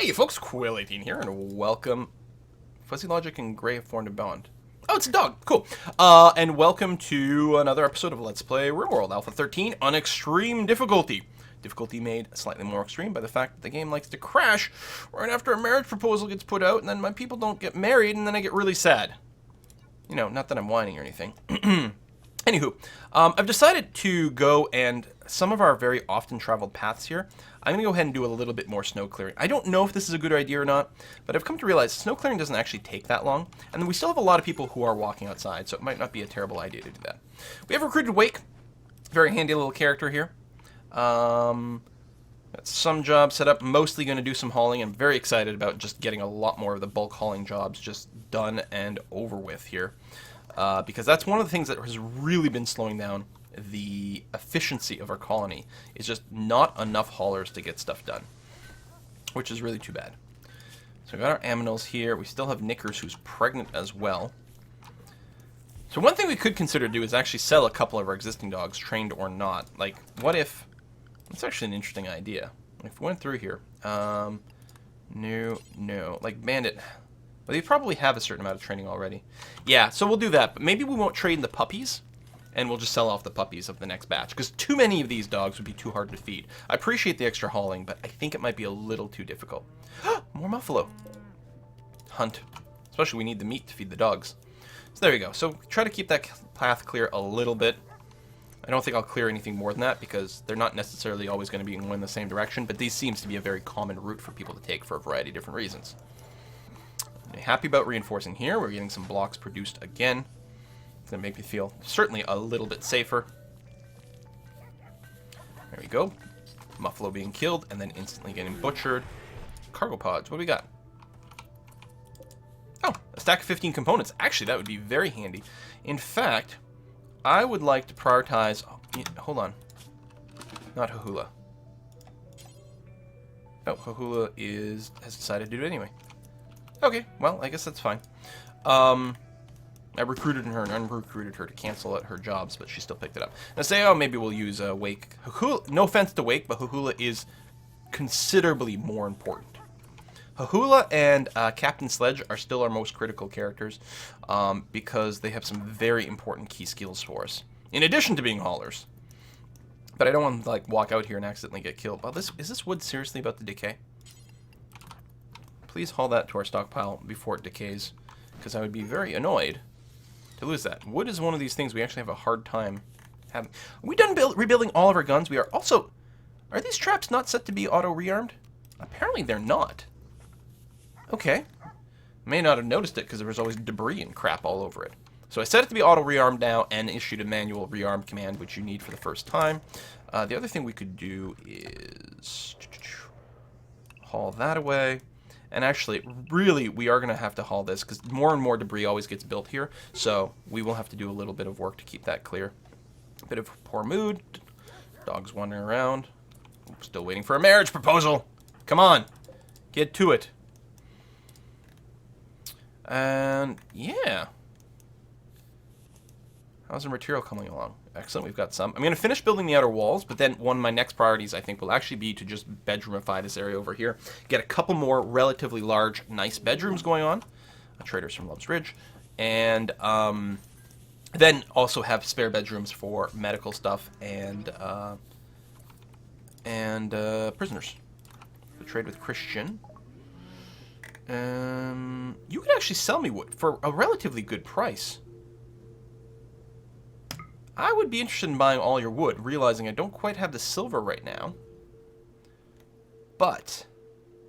Hey folks, Quill18 here, and welcome. Fuzzy Logic and Gray have formed a bond. Oh, it's a dog. Cool. And welcome to another episode of Let's Play RimWorld Alpha 13 on extreme difficulty. Difficulty made slightly more extreme by the fact that the game likes to crash right after a marriage proposal gets put out, and then my people don't get married, and then I get really sad. You know, not that I'm whining or anything. Anywho, I've decided to go and some of our very often traveled paths here, I'm going to go ahead and do a little bit more snow clearing. I don't know if this is a good idea or not, but I've come to realize snow clearing doesn't actually take that long, and we still have a lot of people who are walking outside, so it might not be a terrible idea to do that. We have recruited Wake, very handy little character here. Got some jobs set up, mostly going to do some hauling. I'm very excited about just getting a lot more of the bulk hauling jobs just done and over with here. Because that's one of the things that has really been slowing down the efficiency of our colony, is just not enough haulers to get stuff done, which is really too bad. So we got our aminals here. We still have Knickers, who's pregnant as well. So one thing we could consider do is actually sell a couple of our existing dogs, trained or not. Like, what if... That's actually an interesting idea. If we went through here... No. Like, Bandit... Well, they probably have a certain amount of training already. Yeah, so we'll do that. But maybe we won't trade the puppies, and we'll just sell off the puppies of the next batch, because too many of these dogs would be too hard to feed. I appreciate the extra hauling, but I think it might be a little too difficult. More muffalo. Hunt. Especially we need the meat to feed the dogs. So there we go. So try to keep that path clear a little bit. I don't think I'll clear anything more than that, because they're not necessarily always going to be going in the same direction, but these seems to be a very common route for people to take for a variety of different reasons. Happy about reinforcing here. We're getting some blocks produced again. It's going to make me feel certainly a little bit safer. There we go. Muffalo being killed and then instantly getting butchered. Cargo pods. What do we got? Oh, a stack of 15 components. Actually, that would be very handy. In fact, I would like to prioritize... Oh, hold on. Not Hahula. Oh, Hahula has decided to do it anyway. Okay, well, I guess that's fine. I recruited her and unrecruited her to cancel her jobs, but she still picked it up. And I say, oh, maybe we'll use Wake. Hahula, no offense to Wake, but Hahula is considerably more important. Hahula and Captain Sledge are still our most critical characters, because they have some very important key skills for us, in addition to being haulers. But I don't want to like walk out here and accidentally get killed. Well, is this wood seriously about to decay? Please haul that to our stockpile before it decays, because I would be very annoyed to lose that. Wood is one of these things we actually have a hard time having. Are we done rebuilding all of our guns? We are also... Are these traps not set to be auto-rearmed? Apparently they're not. Okay. May not have noticed it because there was always debris and crap all over it. So I set it to be auto-rearmed now and issued a manual rearm command, which you need for the first time. The other thing we could do is... haul that away. And actually, really, we are going to have to haul this, because more and more debris always gets built here. So we will have to do a little bit of work to keep that clear. A bit of poor mood. Dogs wandering around. Still waiting for a marriage proposal. Come on. Get to it. And, yeah. How's the material coming along? Excellent, we've got some. I'm going to finish building the outer walls, but then one of my next priorities, I think, will actually be to just bedroomify this area over here. Get a couple more relatively large, nice bedrooms going on. Traders from Love's Ridge. And then also have spare bedrooms for medical stuff and prisoners. So trade with Christian. You could actually sell me wood for a relatively good price. I would be interested in buying all your wood, realizing I don't quite have the silver right now. But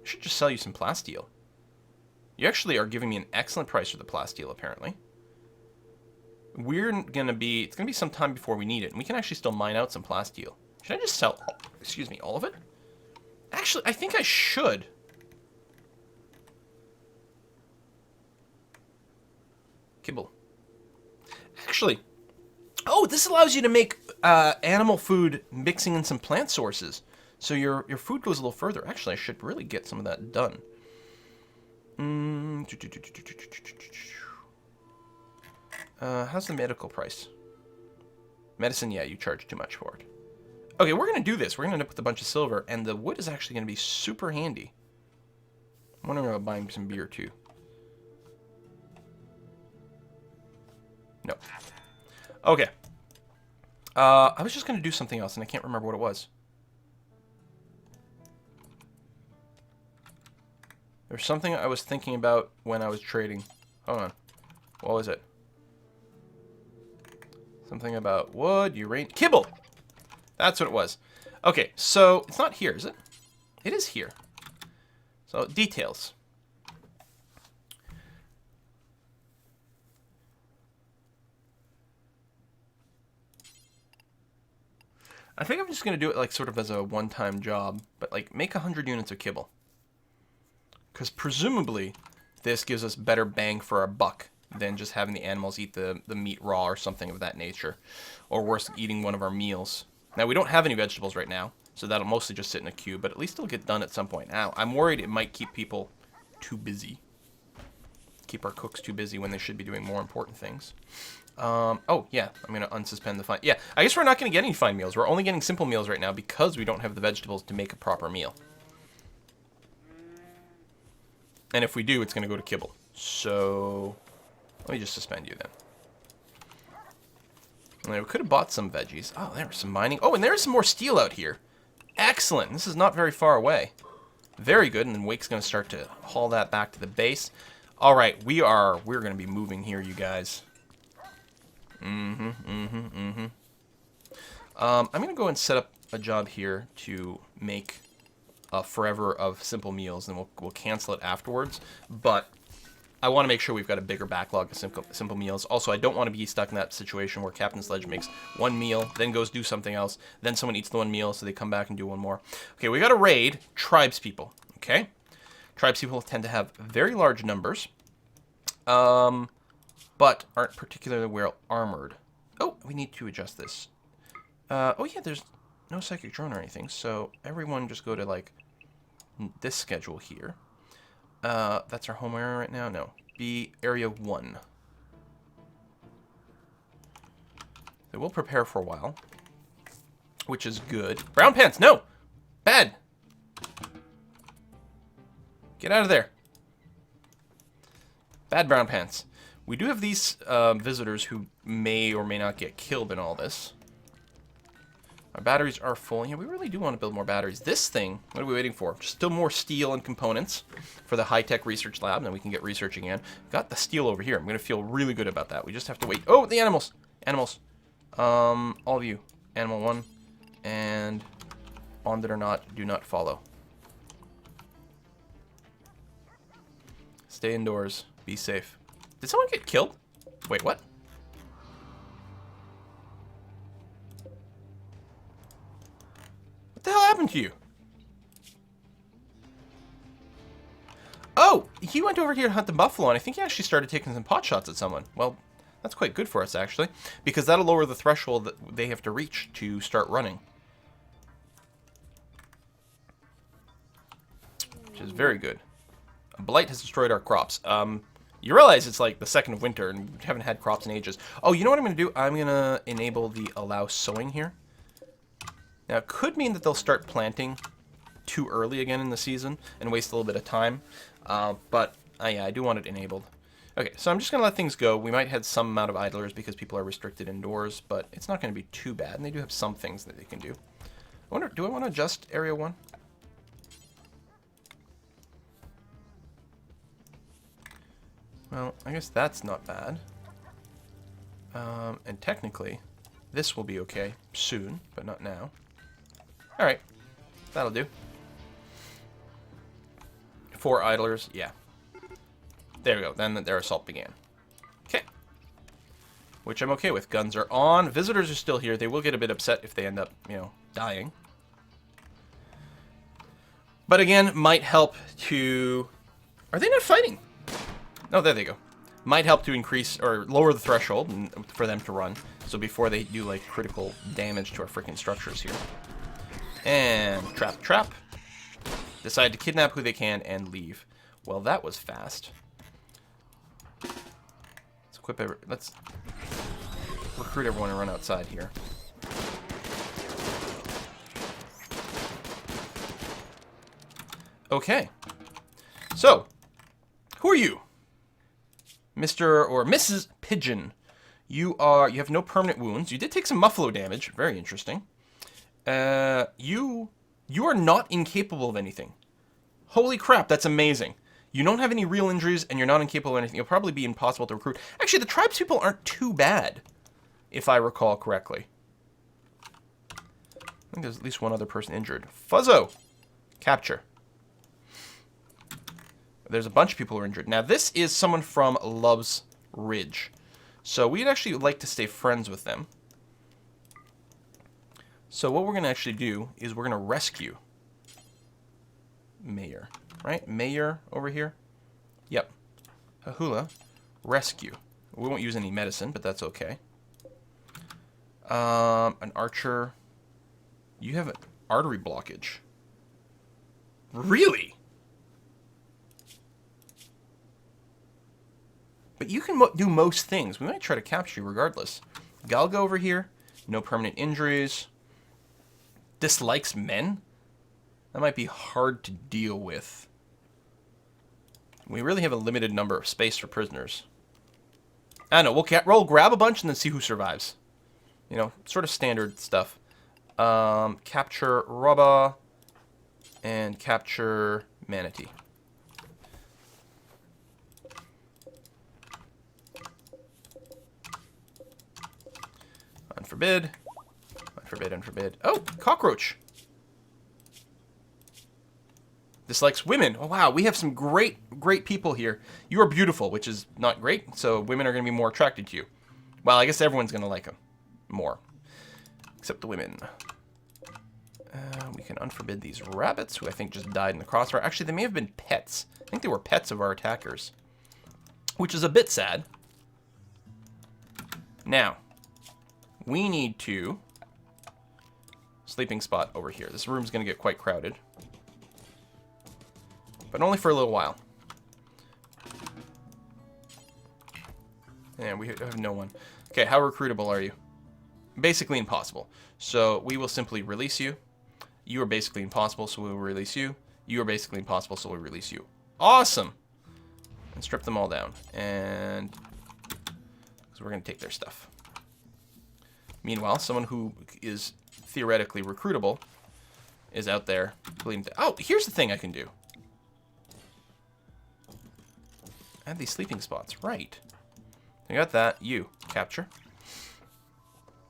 I should just sell you some plasteel. You actually are giving me an excellent price for the plasteel, apparently. It's gonna be some time before we need it, and we can actually still mine out some plasteel. Should I just sell, all of it? Actually, I think I should. Kibble. Actually... Oh, this allows you to make animal food mixing in some plant sources. So your food goes a little further. Actually, I should really get some of that done. How's the medical price? Medicine, yeah, you charge too much for it. Okay, we're going to do this. We're going to end up with a bunch of silver, and the wood is actually going to be super handy. wondering about buying some beer too. No. Okay. I was just going to do something else, and I can't remember what it was. There's something I was thinking about when I was trading. Hold on. What was it? Something about wood, uranium... Kibble! That's what it was. Okay, so it's not here, is it? It is here. So, details. I think I'm just going to do it like sort of as a one-time job, but like make 100 units of kibble. Because presumably this gives us better bang for our buck than just having the animals eat the meat raw or something of that nature. Or worse, eating one of our meals. Now, we don't have any vegetables right now, so that'll mostly just sit in a queue, but at least it'll get done at some point. Now, I'm worried it might keep people too busy. Keep our cooks too busy when they should be doing more important things. Oh, yeah, I'm going to unsuspend the fine. Yeah, I guess we're not going to get any fine meals. We're only getting simple meals right now because we don't have the vegetables to make a proper meal. And if we do, it's going to go to kibble. So, let me just suspend you then. And we could have bought some veggies. Oh, there's some mining. Oh, and there's some more steel out here. Excellent. This is not very far away. Very good. And then Wake's going to start to haul that back to the base. All right, we're going to be moving here, you guys. I'm going to go and set up a job here to make forever of simple meals, and we'll cancel it afterwards. But I want to make sure we've got a bigger backlog of simple meals. Also, I don't want to be stuck in that situation where Captain Sledge makes one meal, then goes do something else, then someone eats the one meal, so they come back and do one more. Okay, we got to raid tribespeople, okay? Tribespeople tend to have very large numbers, but aren't particularly well armored. Oh, we need to adjust this. Oh yeah, there's no psychic drone or anything, so everyone just go to, like, this schedule here. That's our home area right now? No. Be area 1. So we'll prepare for a while, which is good. Brown pants, no! Bad! Get out of there. Bad brown pants. We do have these visitors who may or may not get killed in all this. Our batteries are full. Yeah, we really do want to build more batteries. This thing, what are we waiting for? Still more steel and components for the high-tech research lab, and then we can get researching again. Got the steel over here. I'm going to feel really good about that. We just have to wait. Oh, the animals! Animals. All of you. Animal 1 and bonded or not, do not follow. Stay indoors. Be safe. Did someone get killed? Wait, what? What the hell happened to you? Oh, he went over here to hunt the buffalo, and I think he actually started taking some pot shots at someone. Well, that's quite good for us, actually, because that'll lower the threshold that they have to reach to start running. Which is very good. A blight has destroyed our crops. You realize it's like the 2nd of winter, and we haven't had crops in ages. Oh, you know what I'm going to do? I'm going to enable the allow sowing here. Now, it could mean that they'll start planting too early again in the season and waste a little bit of time. But, yeah, I do want it enabled. Okay, so I'm just going to let things go. We might have some amount of idlers because people are restricted indoors, but it's not going to be too bad. And they do have some things that they can do. I wonder, do I want to adjust Area 1? Well, I guess that's not bad. And technically, this will be okay soon, but not now. Alright, that'll do. 4 idlers, yeah. There we go, then their assault began. Okay. Which I'm okay with. Guns are on. Visitors are still here. They will get a bit upset if they end up, you know, dying. But again, might help to... Are they not fighting? Oh, there they go. Might help to increase or lower the threshold for them to run. So before they do like critical damage to our freaking structures here. And trap. Decide to kidnap who they can and leave. Well, that was fast. Let's recruit everyone and run outside here. Okay. So, who are you? Mr. or Mrs. Pigeon. You have no permanent wounds. You did take some muffalo damage. Very interesting. You are not incapable of anything. Holy crap, that's amazing. You don't have any real injuries, and you're not incapable of anything. You'll probably be impossible to recruit. Actually, the tribespeople aren't too bad, if I recall correctly. I think there's at least one other person injured. Fuzzo! Capture. There's a bunch of people who are injured. Now, this is someone from Love's Ridge. So we'd actually like to stay friends with them. So what we're going to actually do is we're going to rescue Mayor. Right? Mayor over here. Yep. Hahula. Rescue. We won't use any medicine, but that's okay. An archer. You have an artery blockage. Really? But you can do most things. We might try to capture you regardless. Galga over here. No permanent injuries. Dislikes men? That might be hard to deal with. We really have a limited number of space for prisoners. I don't know. We'll grab a bunch and then see who survives. You know, sort of standard stuff. Capture Robba and capture Manatee. Unforbid. Unforbid, unforbid. Oh, cockroach. Dislikes women. Oh, wow. We have some great people here. You are beautiful, which is not great, so women are going to be more attracted to you. Well, I guess everyone's going to like them more. Except the women. We can unforbid these rabbits, who I think just died in the crossfire. Actually, they may have been pets. I think they were pets of our attackers. Which is a bit sad. Now, we need to... Sleeping spot over here. This room's going to get quite crowded. But only for a little while. And we have no one. Okay, how recruitable are you? Basically impossible. So we will simply release you. You are basically impossible, so we will release you. You are basically impossible, so we'll release you. Awesome! And strip them all down. And... so we're going to take their stuff. Meanwhile, someone who is theoretically recruitable is out there bleeding. Oh, here's the thing I can do. Add these sleeping spots. Right. I got that. You. Capture.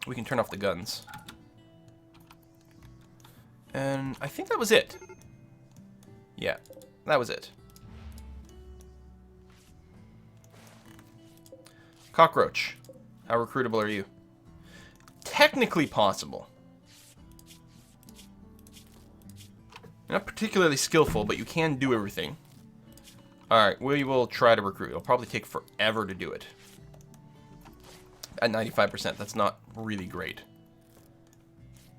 We can turn off the guns. And I think that was it. Yeah, that was it. Cockroach. How recruitable are you? Technically possible. You're not particularly skillful, but you can do everything. Alright, we will try to recruit. It'll probably take forever to do it. At 95%, that's not really great.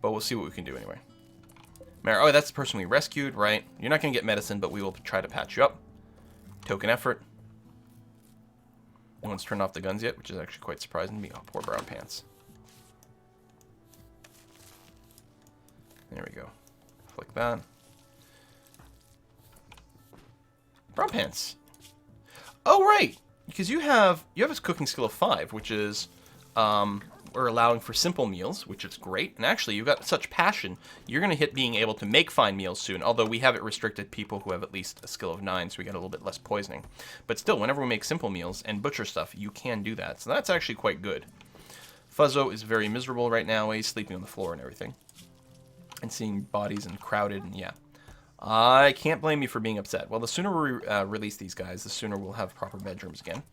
But we'll see what we can do anyway. Oh, that's the person we rescued, right? You're not going to get medicine, but we will try to patch you up. Token effort. No one's turned off the guns yet, which is actually quite surprising to me. Oh, poor brown pants. There we go. Flick that. Brown pants. Oh, right. Because you have a cooking skill of 5, which is we're allowing for simple meals, which is great. And actually, you've got such passion, you're going to hit being able to make fine meals soon. Although we have it restricted people who have at least a skill of 9, so we get a little bit less poisoning. But still, whenever we make simple meals and butcher stuff, you can do that. So that's actually quite good. Fuzzo is very miserable right now. He's sleeping on the floor and everything. And seeing bodies and crowded, and yeah. I can't blame you for being upset. Well, the sooner we release these guys, the sooner we'll have proper bedrooms again.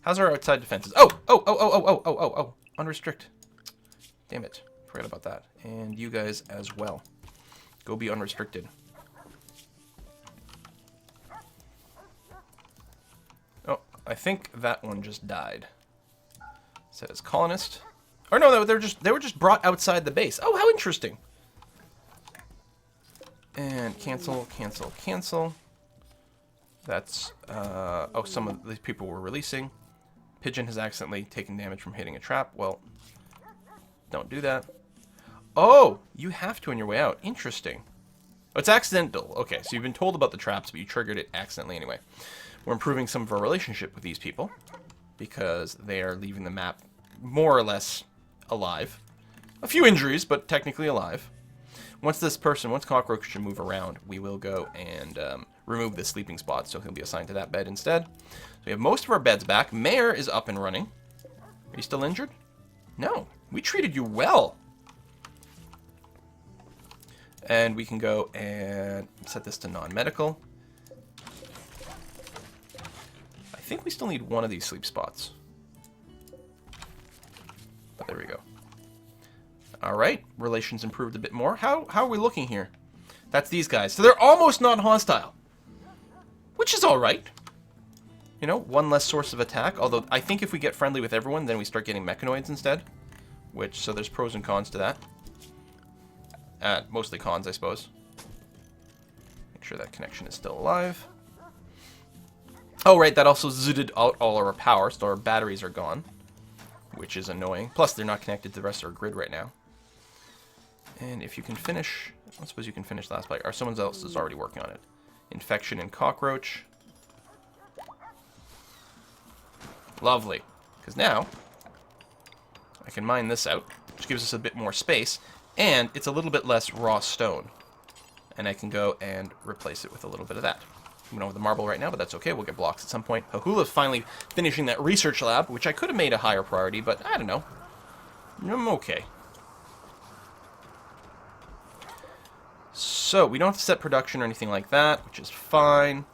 How's our outside defenses? Oh! Unrestrict. Damn it. Forgot about that. And you guys as well. Go be unrestricted. Oh, I think that one just died. Says colonist. Or no, they were just brought outside the base. Oh, how interesting. And cancel, cancel, cancel. That's, oh, some of these people were releasing. Pigeon has accidentally taken damage from hitting a trap. Well, don't do that. Oh, you have to on your way out. Interesting. Oh, it's accidental. Okay, so you've been told about the traps, but you triggered it accidentally anyway. We're improving some of our relationship with these people because they are leaving the map more or less alive. A few injuries, but technically alive. Once Cockroach should move around, we will go and remove the sleeping spot, so he'll be assigned to that bed instead. So we have most of our beds back. Mayor is up and running. Are you still injured? No. We treated you well. And we can go and set this to non-medical. I think we still need one of these sleep spots. But there we go. Alright, relations improved a bit more. How are we looking here? That's these guys. So they're almost non-hostile. Which is alright. You know, one less source of attack. Although, I think if we get friendly with everyone, then we start getting mechanoids instead. So there's pros and cons to that. Mostly cons, I suppose. Make sure that connection is still alive. Oh, right, that also zooted out all our power, so our batteries are gone. Which is annoying. Plus, they're not connected to the rest of our grid right now. And if you can finish... I suppose you can finish last bite. Or someone else is already working on it. Infection and cockroach. Lovely. Because now, I can mine this out, which gives us a bit more space. And it's a little bit less raw stone. And I can go and replace it with a little bit of that. We don't have the marble right now, but that's okay. We'll get blocks at some point. Hahula's finally finishing that research lab, which I could have made a higher priority, but I don't know. I'm okay. So, we don't have to set production or anything like that, which is fine.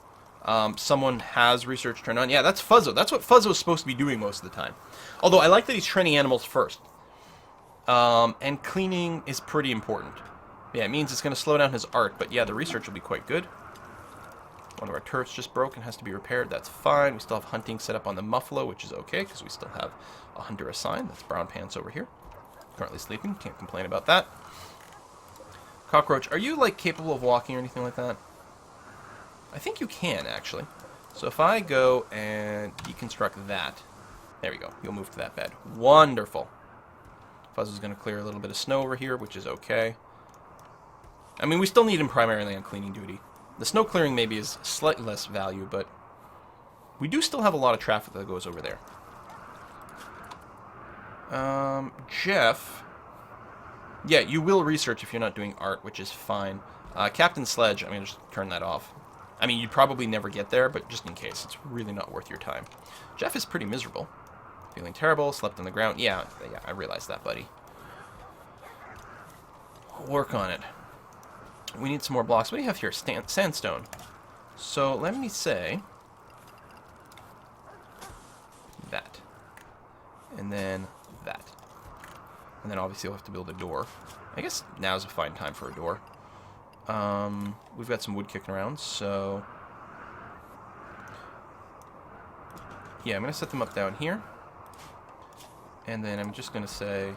Someone has research turned on. Yeah, that's Fuzzo. That's what Fuzzo is supposed to be doing most of the time. Although, I like that he's training animals first. And cleaning is pretty important. Yeah, it means it's going to slow down his art, but yeah, the research will be quite good. One of our turrets just broke and has to be repaired. That's fine. We still have hunting set up on the Muffalo, which is okay, because we still have a hunter assigned. That's Brown Pants over here. Currently sleeping. Can't complain about that. Cockroach, are you, like, capable of walking or anything like that? I think you can, actually. So if I go and deconstruct that... There we go. You'll move to that bed. Wonderful. Fuzz is going to clear a little bit of snow over here, which is okay. I mean, we still need him primarily on cleaning duty. The snow clearing maybe is slightly less value, but we do still have a lot of traffic that goes over there. Jeff. Yeah, you will research if you're not doing art, which is fine. Captain Sledge, I'm going to just turn that off. I mean, you'd probably never get there, but just in case, it's really not worth your time. Jeff is pretty miserable. Feeling terrible, slept on the ground. Yeah, I realized that, buddy. Work on it. We need some more blocks. What do you have here? Sandstone. So let me say that. And then that. And then obviously we'll have to build a door. I guess now's a fine time for a door. We've got some wood kicking around, so... Yeah, I'm going to set them up down here. And then I'm just going to say...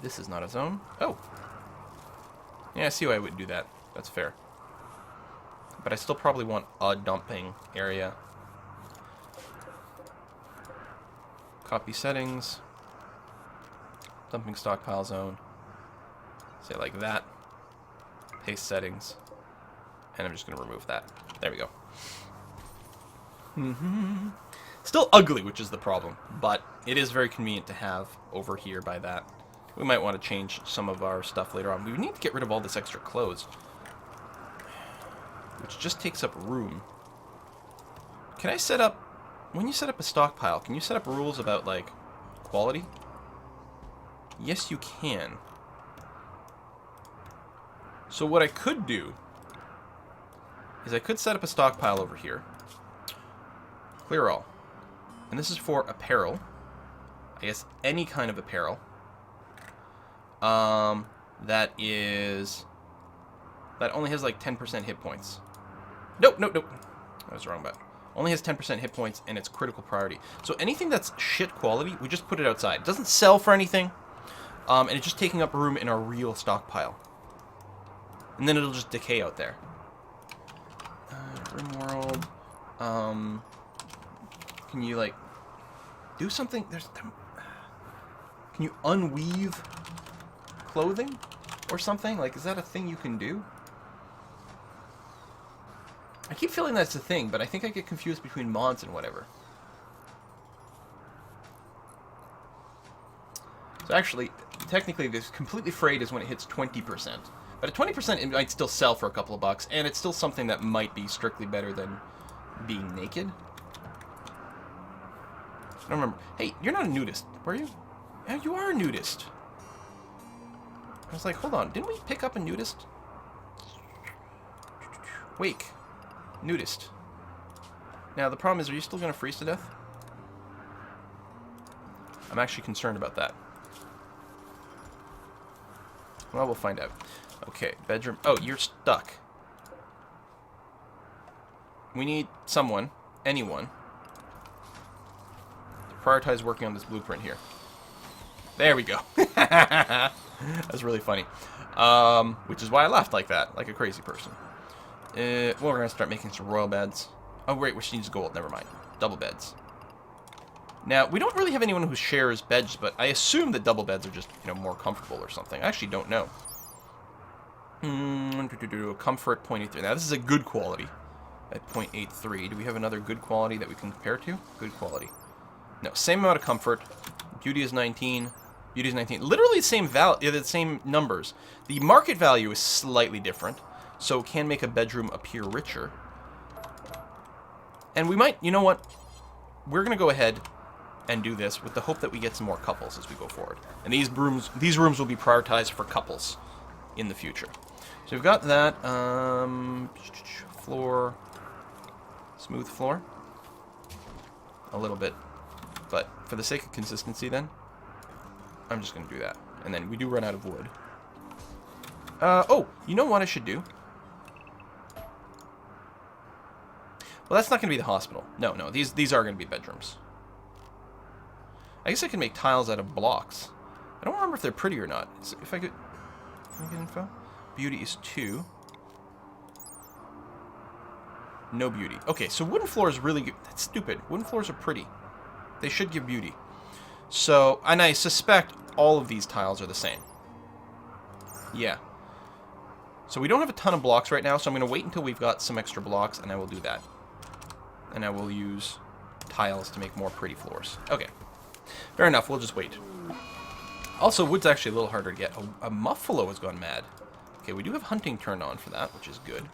This is not a zone. Oh! Yeah, I see why I would do that. That's fair. But I still probably want a dumping area. Copy settings. Dumping stockpile zone. Say like that. Paste settings. And I'm just going to remove that. There we go. Still ugly, which is the problem. But it is very convenient to have over here by that. We might want to change some of our stuff later on. We need to get rid of all this extra clothes. Which just takes up room. Can I set up... When you set up a stockpile, can you set up rules about, like, quality? Yes, you can. So what I could do is I could set up a stockpile over here. Clear all. And this is for apparel. I guess any kind of apparel. That only has like 10% hit points. Nope. I was wrong about it. Only has 10% hit points and it's critical priority. So anything that's shit quality, we just put it outside. It doesn't sell for anything. And it's just taking up room in our real stockpile. And then it'll just decay out there. RimWorld. Can you like do something? Can you unweave clothing or something? Like, is that a thing you can do? I keep feeling that's a thing, but I think I get confused between mods and whatever. So actually, technically, this completely frayed is when it hits 20%. But at 20%, it might still sell for a couple of bucks, and it's still something that might be strictly better than being naked. I don't remember. Hey, you're not a nudist, were you? Yeah, you are a nudist. I was like, hold on, didn't we pick up a nudist? Wake. Nudist. Now, the problem is, are you still going to freeze to death? I'm actually concerned about that. Well, we'll find out. Okay, bedroom. Oh, you're stuck. We need someone, anyone, to prioritize working on this blueprint here. There we go. That's really funny. Which is why I laughed like that, like a crazy person. Well, we're going to start making some royal beds. Oh, wait, which needs gold. Never mind. Double beds. Now, we don't really have anyone who shares beds, but I assume that double beds are just, you know, more comfortable or something. I actually don't know. Comfort, 0.83. Now, this is a good quality at 0.83. Do we have another good quality that we can compare to? Good quality. No, same amount of comfort. Beauty is 19. Beauty is 19. Literally the same the same numbers. The market value is slightly different, so it can make a bedroom appear richer. And we might, you know what? We're going to go ahead and do this with the hope that we get some more couples as we go forward. And these rooms will be prioritized for couples in the future. So we've got that. Floor. Smooth floor. A little bit. But for the sake of consistency then, I'm just going to do that. And then we do run out of wood. Oh, you know what I should do? Well, that's not going to be the hospital. No, these are going to be bedrooms. I guess I can make tiles out of blocks. I don't remember if they're pretty or not. So if I could... Can I get info? Beauty is 2. No beauty. Okay, so wooden floor is really good. That's stupid. Wooden floors are pretty. They should give beauty. So, and I suspect all of these tiles are the same. Yeah. So we don't have a ton of blocks right now, so I'm going to wait until we've got some extra blocks, and I will do that. And I will use tiles to make more pretty floors. Okay. Fair enough, we'll just wait. Also, wood's actually a little harder to get. A muffalo has gone mad. Okay, we do have hunting turned on for that, which is good.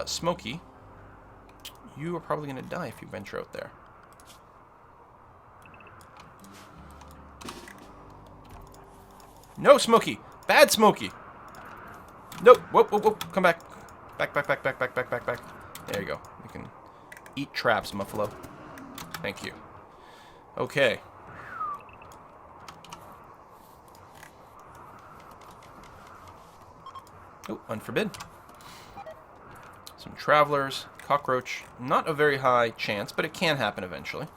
Smokey, you are probably going to die if you venture out there. No, Smokey! Bad Smokey! Nope, whoop, come back. Back. There you go. You can eat traps, muffalo. Thank you. Okay. Oh, unforbid. Some travelers. Cockroach. Not a very high chance, but it can happen eventually.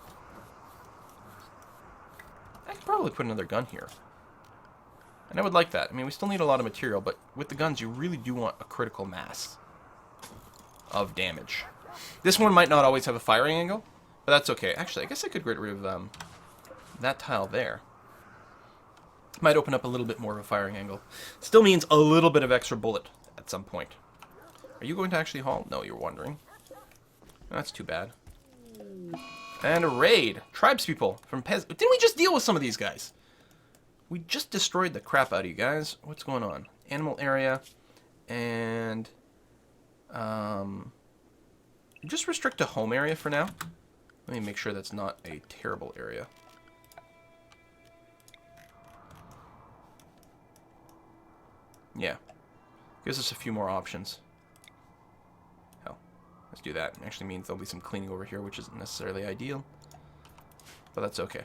I could probably put another gun here. And I would like that. I mean, we still need a lot of material, but with the guns, you really do want a critical mass of damage. This one might not always have a firing angle, but that's okay. Actually, I guess I could get rid of that tile there. Might open up a little bit more of a firing angle. Still means a little bit of extra bullet at some point. Are you going to actually haul? No, you're wondering. That's too bad. And a raid. Tribespeople from Pez. Didn't we just deal with some of these guys? We just destroyed the crap out of you guys. What's going on? Animal area. And... just restrict to home area for now. Let me make sure that's not a terrible area. Yeah. Gives us a few more options. Hell, let's do that. It actually means there'll be some cleaning over here, which isn't necessarily ideal. But that's okay.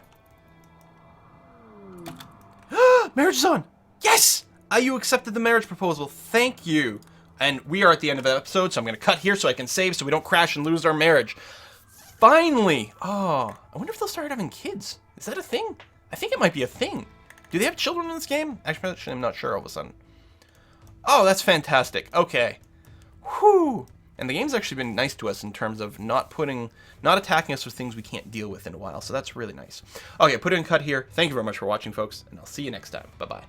Marriage is on! Yes! You accepted the marriage proposal. Thank you. And we are at the end of the episode, so I'm going to cut here so I can save so we don't crash and lose our marriage. Finally! Oh, I wonder if they'll start having kids. Is that a thing? I think it might be a thing. Do they have children in this game? Actually, I'm not sure all of a sudden. Oh, that's fantastic. Okay. Whew. And the game's actually been nice to us in terms of not attacking us with things we can't deal with in a while. So that's really nice. Okay, put in cut here. Thank you very much for watching, folks, and I'll see you next time. Bye-bye.